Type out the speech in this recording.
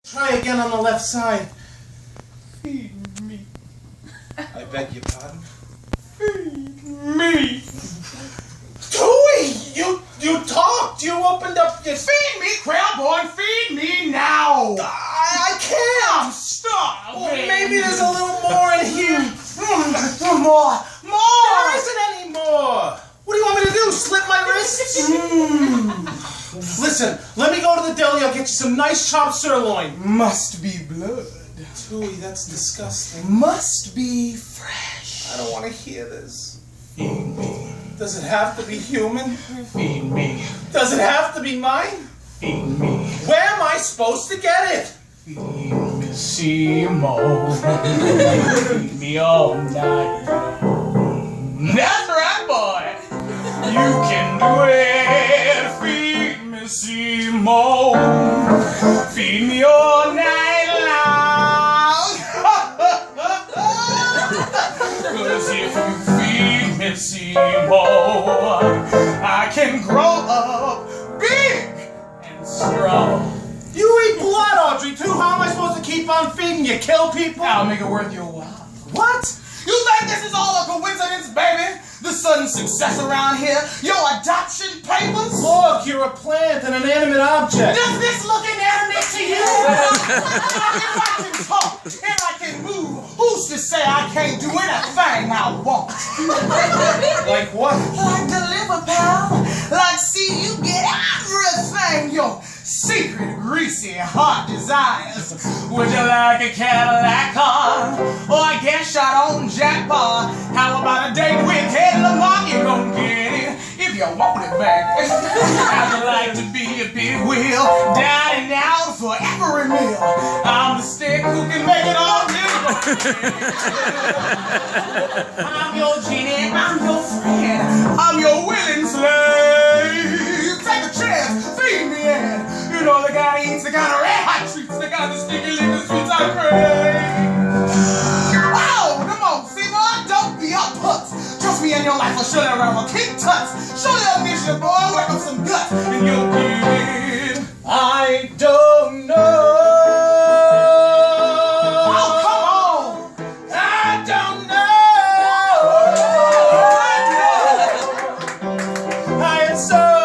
Try again on the left side. Feed me. I beg your pardon. Feed me. Tui, you talked. You opened up your... Feed me, Quail Boy. Feed me now. I can't. Stop. Well, maybe there's a little more in here. More. There isn't any more. What do you want me to do? Slit my wrists? Listen, let me go to the deli. I'll get you some nice chopped sirloin. Must be blood. Tui, that's disgusting. Must be fresh. I don't want to hear this. Feed me. Does it have to be human? Feed me. Does it have to be mine? Feed me. Where am I supposed to get it? Feed me, Seymour. Feed me all night long. That's right, boy. You can do it. Feed me, Seymour. Feed me all night long. 'Cause if you feed me, Seymour, I can grow up big and strong. You eat blood, Audrey, too. How am I supposed to keep on feeding you? Kill people? I'll make it worth your while. What? You think this is all a coincidence, baby? The sudden success around here? Your adoption papers? Look, you're a plant, an inanimate object. Does this look inanimate to you? If I can talk and I can move, who's to say I can't do anything I want? Like what? Like deliver, pal. Like see you get everything your secret, greasy heart desires. Would you like a Cadillac car? Or a gas shot on jackpot? How about a date with Ted Lamar? You gon' get it if you want it, baby. I'd like to be a big wheel, down and out for every meal. I'm the stick who can make it all real. I'm your genie, I'm your friend, I'm your willing slave. Take a chance, feed me in. You know the guy eats the kind of red hot treats, the kind of sticky liquor sweets I crave. Oh, come on, Seymour, don't be a putz. Trust me, in your life will surely around a kick tuts. Surely I'll miss you, boy, work up some guts, and you'll get it. I don't know. Oh, come on. I don't know. I am so